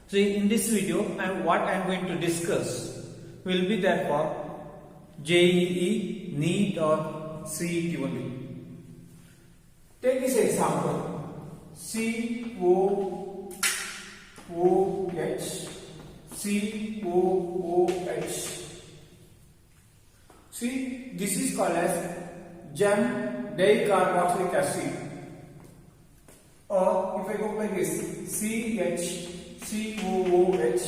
So in this video, what I am going to discuss will be that for JEE, NEET or CET only. Take this example. COOH, COOH. See, this is called as GEM dicarboxylic acid. Or if I go like this, COOH, COOH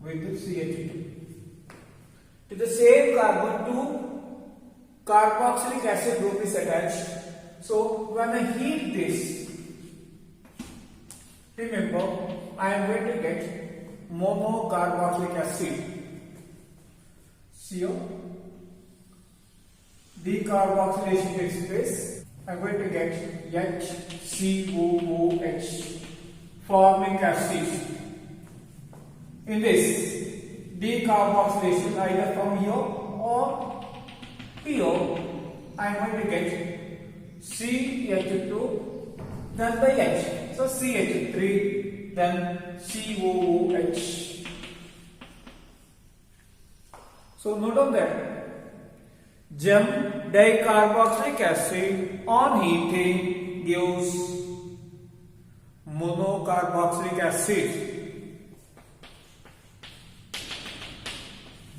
with CH2. To the same carbon, two carboxylic acid group is attached. So when I heat this, remember I am going to get monocarboxylic acid. CO decarboxylation takes place. I am going to get HCOOH formic acid. In this decarboxylation either from here or here, I am going to get CH2 then by H. So CH3 then COOH. So note on that GEM dicarboxylic acid on heating gives monocarboxylic acid.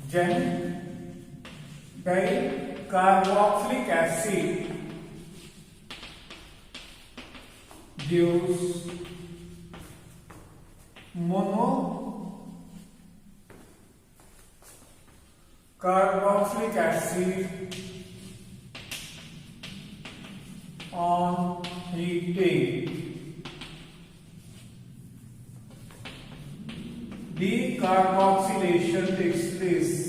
GEM dicarboxylic acid gives monocarboxylic acid on heating. Decarboxylation takes place.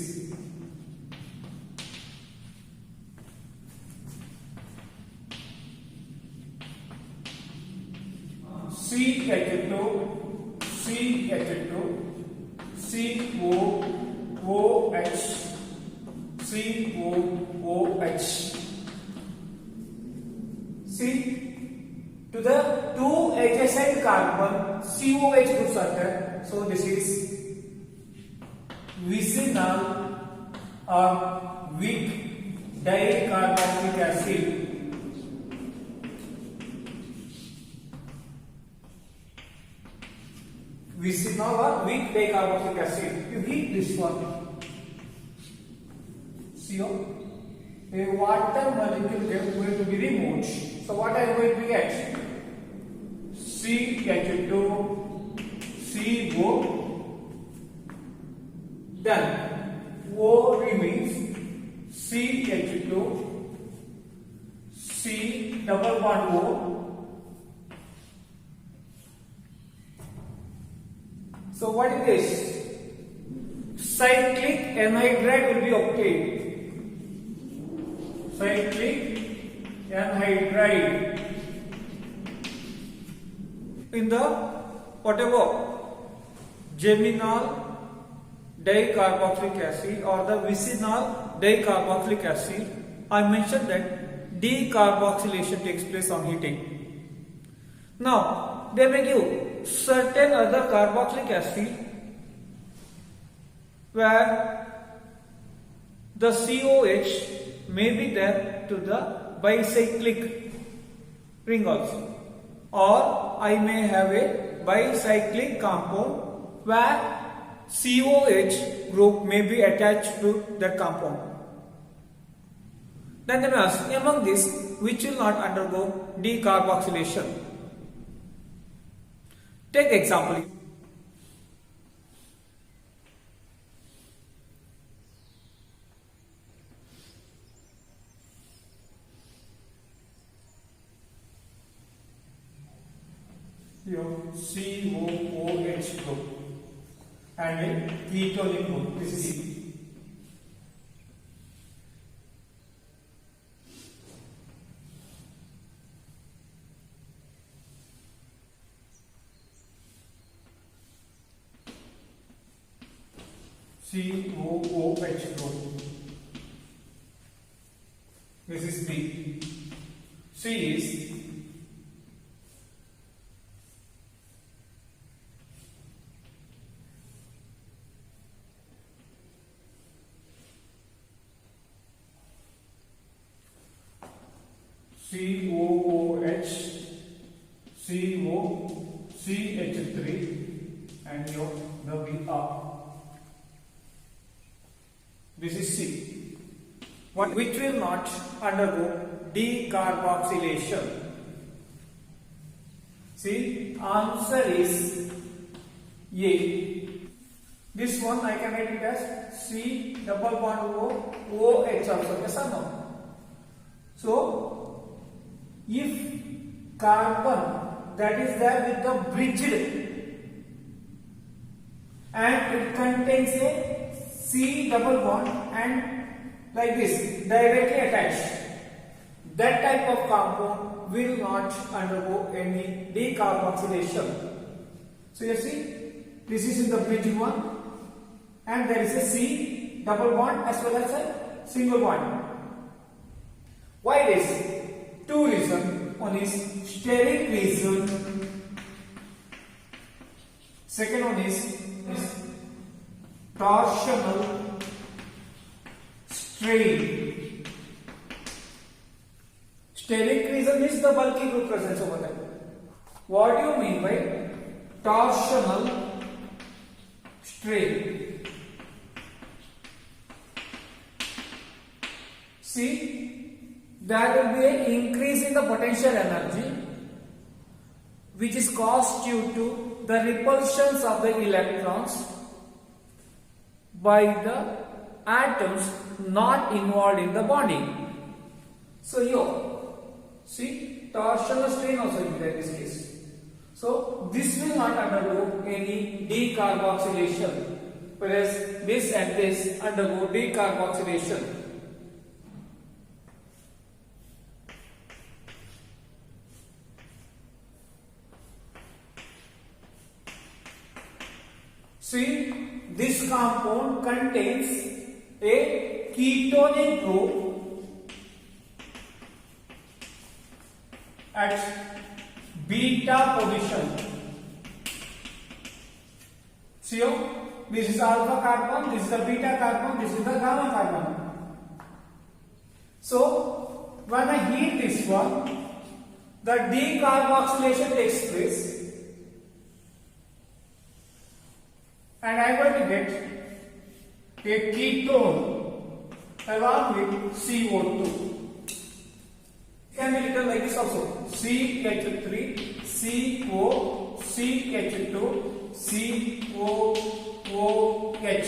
CH2, COOH, COOH. See, to the two adjacent carbon COH groups are there. So this is vicinal or weak dicarboxylic acid. Vicinal or weak dicarboxylic acid. You heat this one. CO. A water molecule is going to be removed. So what I am going to get? CH2, CO. Then O remains CH2, C double bond O. So what is this? Cyclic anhydride will be obtained. Cyclic anhydride. In the whatever geminal dicarboxylic acid or the vicinal dicarboxylic acid, I mentioned that decarboxylation takes place on heating. Now they may give certain other carboxylic acid where the COH may be there to the bicyclic ring also, or I may have a bicyclic compound where COH group may be attached to that compound. Then they may ask, among these which will not undergo decarboxylation? Take example. Here COOH group and a ketonic group. This is COOH group. This is B. C is COOH, COCH3 and your the Br. This is C. Which will not undergo decarboxylation. See, answer is A. This one I can write it as C double bond O OH also. Yes or no? So, if carbon that is there with the bridged and it contains a C double bond and like this directly attached, that type of compound will not undergo any decarboxylation. So you see, this is in the bridged one and there is a C double bond as well as a single bond. Why this? Two reasons. One is steric reason. Second one is torsional strain. Steric reason is the bulky group presence over there. What do you mean by torsional strain? See, there will be an increase in the potential energy which is caused due to the repulsions of the electrons by the atoms not involved in the bonding. So here, see, torsional strain also is there in this case. So this will not undergo any decarboxylation, whereas this and this undergo decarboxylation. See, this compound contains a ketonic group at beta position. See, this is alpha carbon, this is the beta carbon, this is the gamma carbon. So, when I heat this one, the decarboxylation takes place. And I am going to get a ketone along with CO2. It can be written like this also. CH3, CO, CH2, COOH.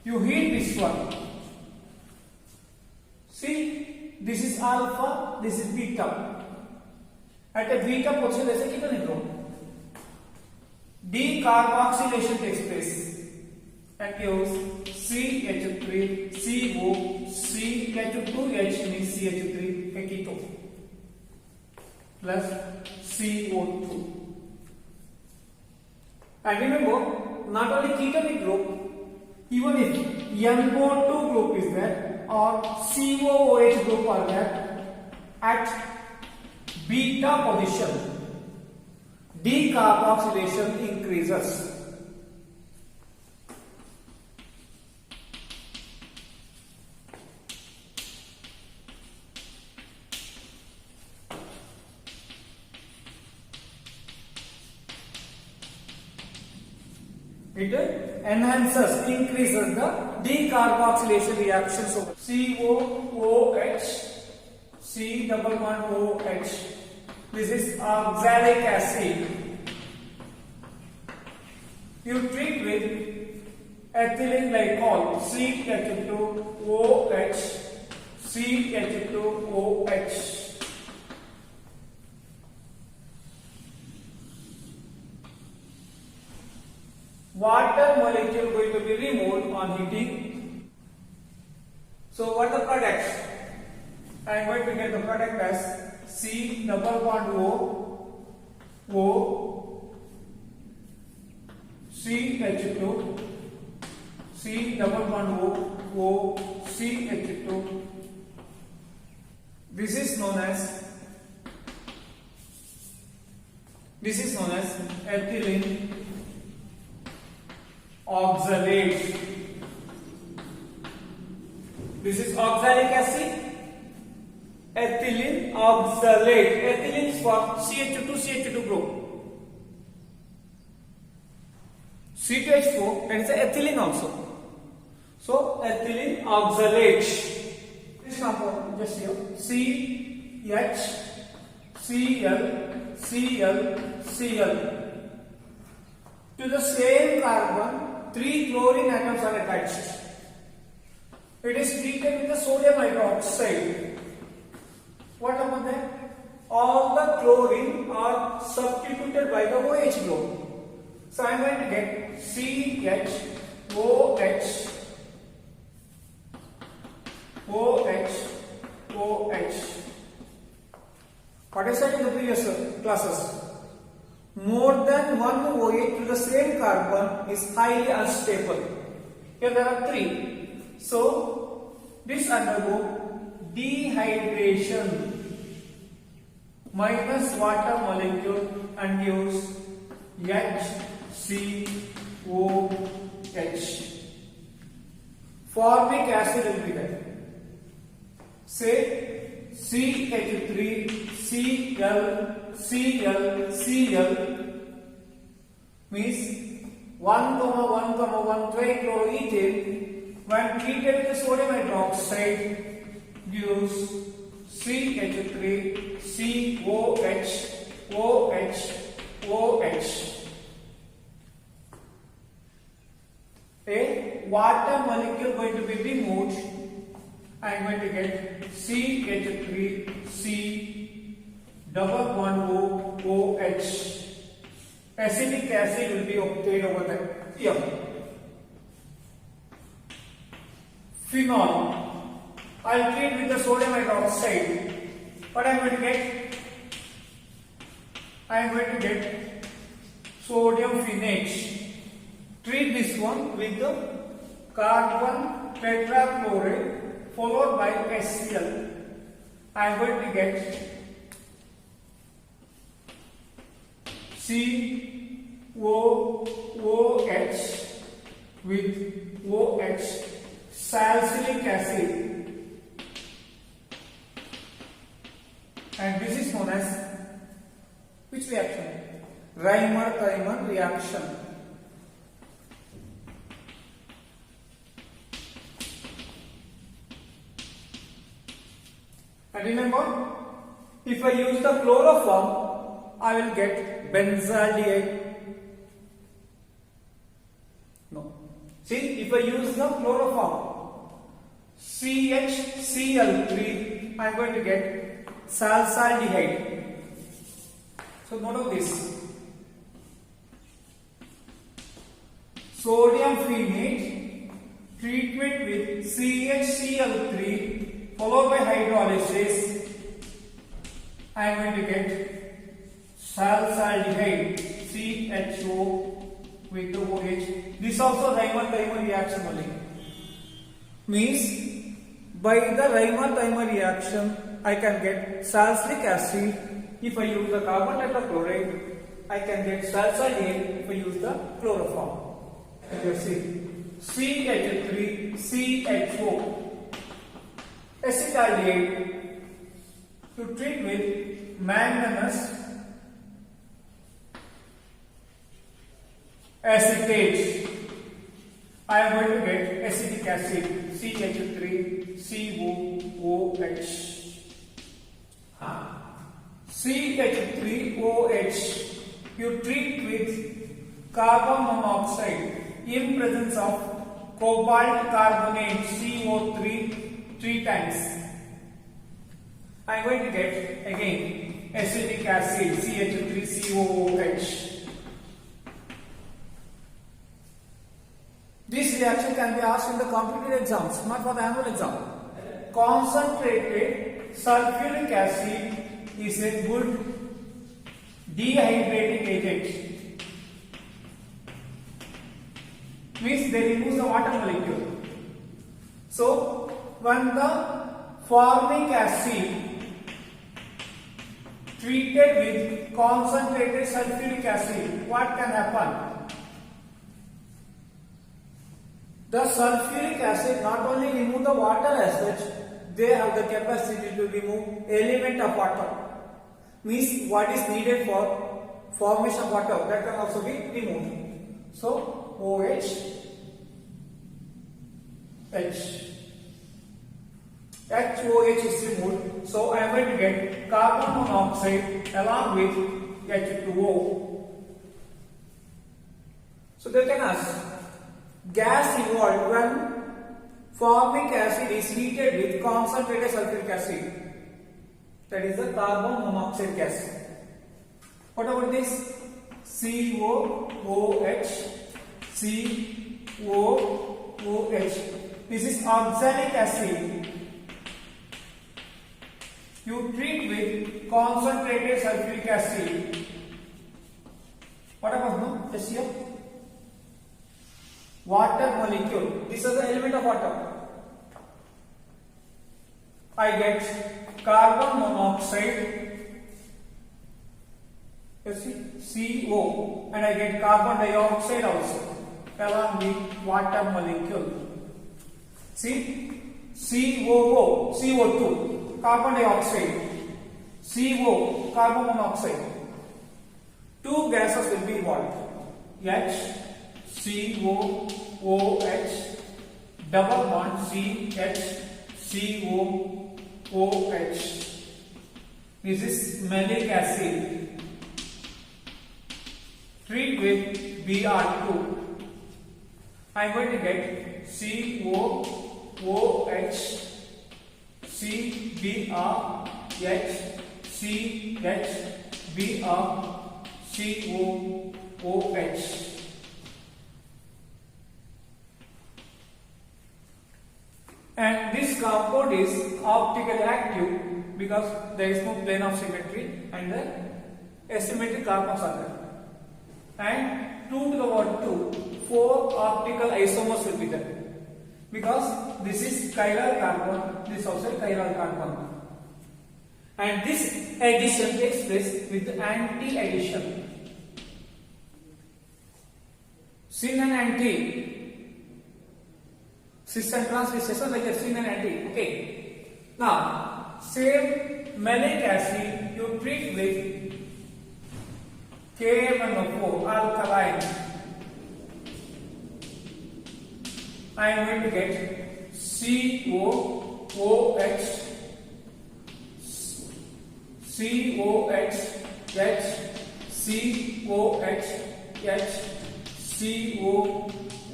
You heat this one. See, this is alpha, this is beta. At a beta position, there is a ketonic group. Decarboxylation takes place and gives CH3, CO, CH2H means CH3 a ketone plus CO2. And remember, not only ketonic group, even if NO2 group is there or COOH group are there at beta position, decarboxylation increases. It enhances, increases the decarboxylation reaction. So COOH, C double bond OH. This is oxalic acid. You treat with ethylene glycol, CH2OH, CH2OH. Water molecule going to be removed on heating. So what are the products? I am going to get the product as C double bond O, CH2, C double bond O, CH2. This is known as ethylene oxalate. This is oxalic acid, ethylene oxalate. Ethylene is for CH2 group. C2H4, that is ethylene also. So ethylene oxalate. This compound just here CHCl to the same carbon 3 chlorine atoms are attached. It is treated with the sodium hydroxide. What about that? All the chlorine are substituted by the OH group. So I am going to get CHOH. What I said in the previous classes, more than one OH to the same carbon is highly unstable. Here there are 3. So this undergo dehydration minus water molecule and gives HCOH. Formic acid will be there. Say CH3Cl means 1,1,1 trichloroethane when treated with the sodium hydroxide gives CH3COH. A water molecule going to be removed. I am going to get CH3C=OH. Acetic acid will be obtained over there. Here. Phenol. I will treat with the sodium hydroxide. What I am going to get? I am going to get sodium phenate. Treat this one with the carbon tetrachloride followed by HCl. I am going to get COOH with OH, salicylic acid, and this is known as which reaction? Reimer-Tiemann reaction. And remember, if I use the chloroform, I will get benzaldehyde. No. See, if I use the chloroform, CHCl3, I am going to get salsaldehyde. So note of this. Sodium phenate treatment with CHCl3 followed by hydrolysis, I am going to get salsaldehyde, CHO with the OH. This also Reimer-Tiemann reaction only. Means by the Reimer-Tiemann reaction, I can get salicylic acid. If I use the carbon tetrachloride, I can get salsaldehyde if I use the chloroform. You see, CH3CHO. Acetaldehyde to treat with manganese acetate. I am going to get acetic acid, CH3COOH. CH3OH you treat with carbon monoxide in presence of cobalt carbonate CO3 3 times. I am going to get again acetic acid CH3COOH. This reaction can be asked in the competitive exams, not for the annual exam. Concentrated sulfuric acid is a good dehydrating agent. Means they remove the water molecule. So when the formic acid treated with concentrated sulfuric acid, what can happen? The sulfuric acid not only remove the water as such, they have the capacity to remove element of water. Means what is needed for formation of water, that can also be removed. So OH, H. HOH is removed, so I am going to get carbon monoxide along with H2O. So they can ask, gas involved when formic acid is heated with concentrated sulfuric acid, that is the carbon monoxide gas. What about this? COOH, COOH. This is oxalic acid. You treat with concentrated sulfuric acid. What about no? Yes, here. Water molecule. This is the element of water. I get carbon monoxide. You see, CO, and I get carbon dioxide also along with water molecule. See, COO, CO2, carbon dioxide, CO, carbon monoxide. Two gases will be involved. H, CO, OH, double bond CH, CO, OH. This is malic acid. Treat with Br2. I am going to get COOH, CBrH, CH, Br, COOH. And this compound is optically active because there is no plane of symmetry and the asymmetric carbons are there. And 2 to the power 2, 4 optical isomers will be there. Because this is chiral carbon, this is also chiral carbon. And this addition takes place with anti-addition. Syn and anti. Cis and trans recession like a syn and anti. Okay. Now, same malic acid you treat with KMnO4 alkaline. I am going to get COOH, COH, H, COH, H,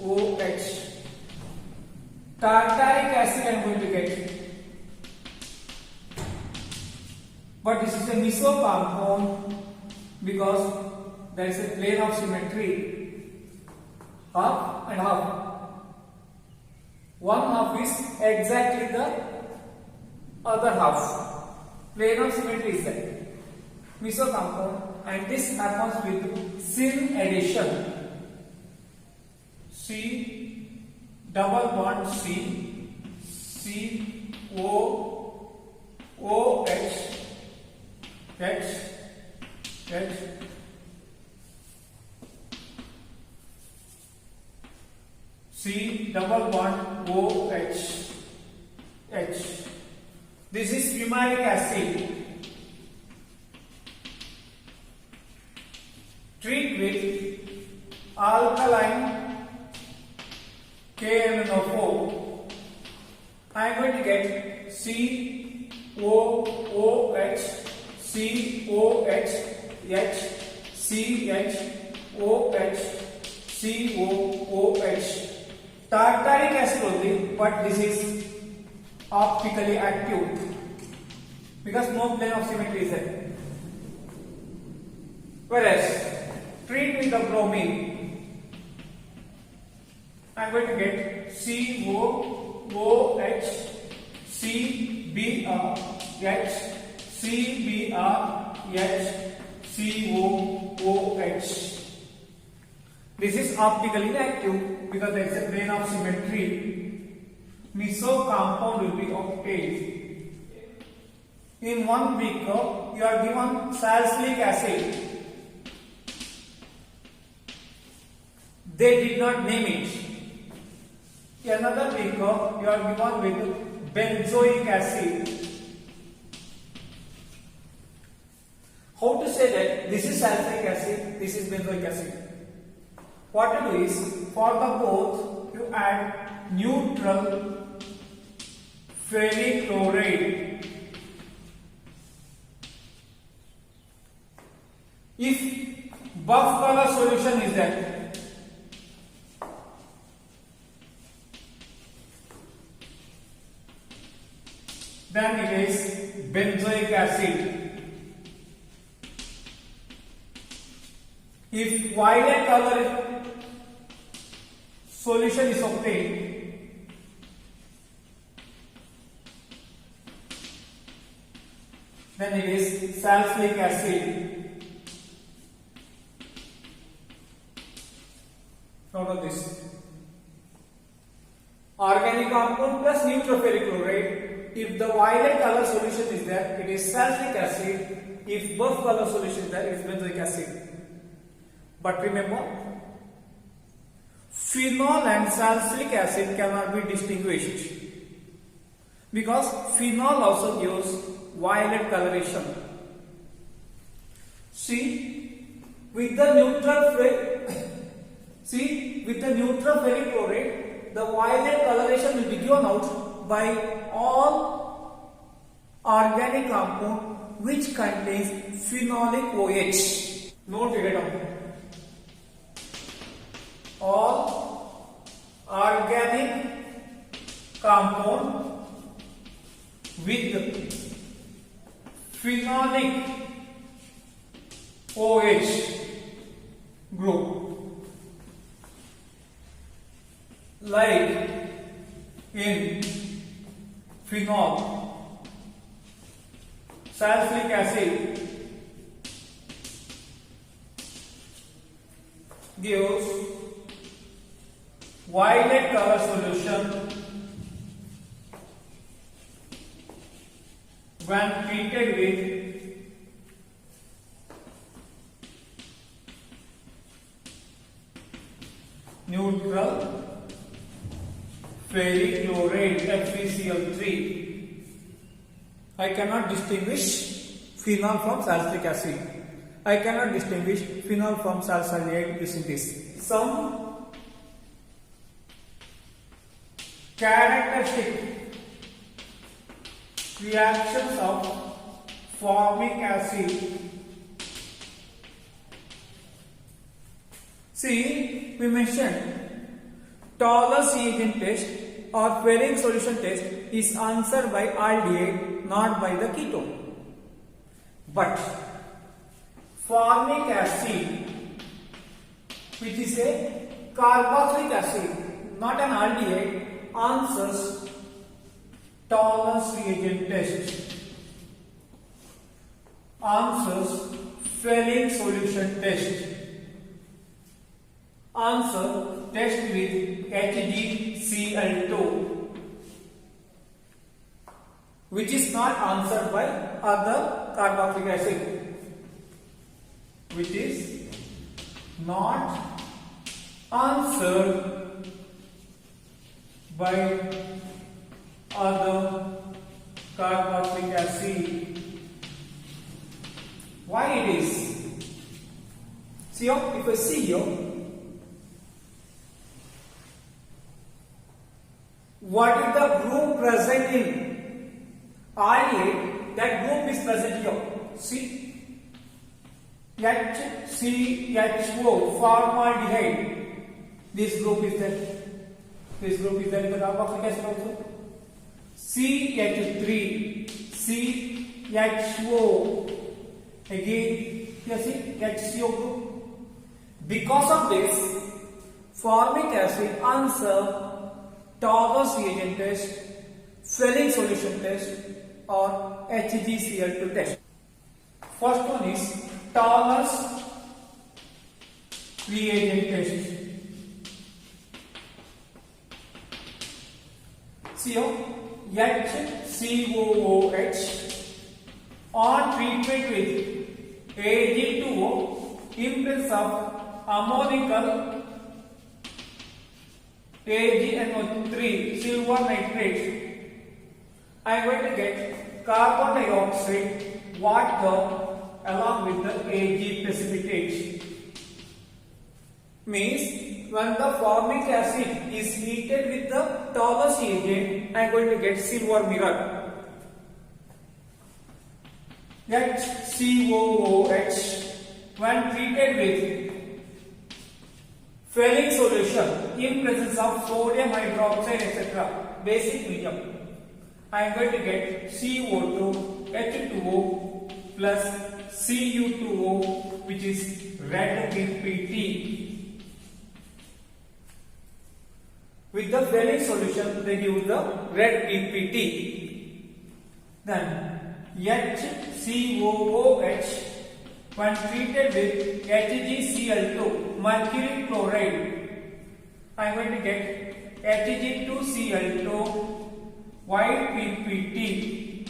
COOH. Tartaric acid I am going to get. But this is a meso compound because there is a plane of symmetry, half and half. One half is exactly the other half. Plane of symmetry is there. Meso compound, and this happens with syn addition. C double bond C, COOH, H, H. C double bond OH, H. This is fumaric acid. Treat with alkaline KMnO4. I am going to get COOH, COH, H, CH, OH, COOH. Tartaric acid only, but this is optically active because no plane of symmetry is there. Whereas treat with the bromine, I am going to get COOH, CBrH, CBrH, COOH. This is optically inactive because there is a plane of symmetry. Meso compound will be obtained. In one beaker, you are given salicylic acid. They did not name it. In another beaker, you are given with benzoic acid. How to say that this is salicylic acid, this is benzoic acid? What to do is, for the both, you add neutral ferric chloride. If buff color solution is there, then it is benzoic acid. If violet color solution is obtained, then it is salicylic acid. Note this. Organic compound plus neutrophilic chloride. If the violet color solution is there, it is salicylic acid. If buff color solution is there, it is benzoic acid. But remember, phenol and salicylic acid cannot be distinguished because phenol also gives violet coloration. See, with the neutral ferric chloride, the violet coloration will be given out by all organic compound which contains phenolic OH. Note it down. All organic compound with phenolic OH group, like in phenol, salicylic acid gives violet color solution when treated with neutral ferric chloride FeCl3. I cannot distinguish phenol from salicylic acid. I cannot distinguish phenol from salicylate using this. Some characteristic reactions of formic acid. See, we mentioned Toller's reagent test or ferric solution test is answered by aldehyde, not by the ketone. But formic acid, which is a carboxylic acid, not an aldehyde, answers Toller's reagent test, answers ferric solution test, answer test with HgCl2, which is not answered by other carboxylic acid, which is not answered by other carboxylic acid. Why it is? See here, if I see here, what is the group present in aldehyde? That group is present here. See, HCHO, formaldehyde. This group is there. This group is there in the carboxylic acid also. CH3, CHO. Again, you see HCO group. Because of this, formic acid answer Toller's reagent test, ferric solution test, or HgCl2 test. First one is Toller's reagent test. See here, HCOOH On treatment with Ag2O in presence of ammonical AgNO3 silver nitrate, I am going to get carbon dioxide, water along with the Ag precipitate. Means when the formic acid is heated with the tallest agent, I am going to get silver mirror. Get COOH when treated with Fehling solution in presence of sodium hydroxide etc. basic medium, I am going to get CO2 H2O plus Cu2O, which is red PPT. With the Fehling solution, they give the red PPT. Then HCOOH when treated with HgCl2 mercury chloride, I am going to get Hg2Cl2 white PPT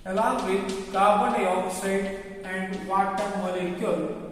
along with carbon dioxide and water molecule.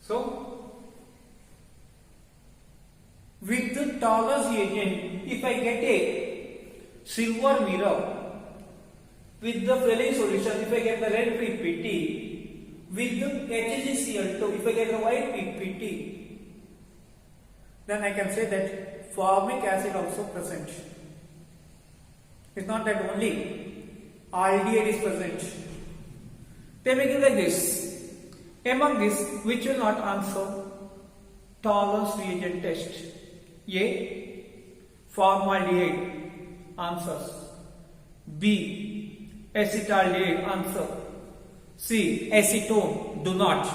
So, with the tallest reagent, if I get a silver mirror, with the Fehling solution, if I get the red PPT, with the HgCl2, if I get the white PPT, then I can say that formic acid also present. It's not that only aldehyde is present. They make it like this. Among this, which will not answer tallest reagent test? A. Formaldehyde answers. B. Acetaldehyde answer. C. Acetone do not.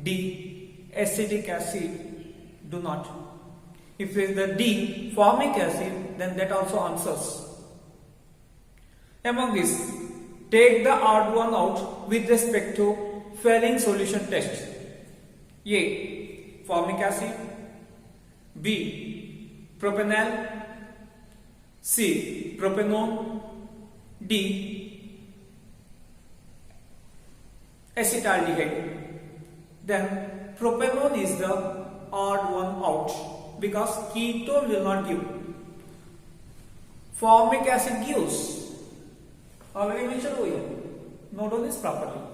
D. Acetic acid do not. If it is the D, formic acid, then that also answers. Among this, take the odd one out with respect to Fehling solution test. A. Formic acid. B. Propanol. C. Propanone. D. Acetaldehyde. Then propanone is the odd one out because ketone will not give. Formic acid gives. Already mentioned over here. Note on this properly.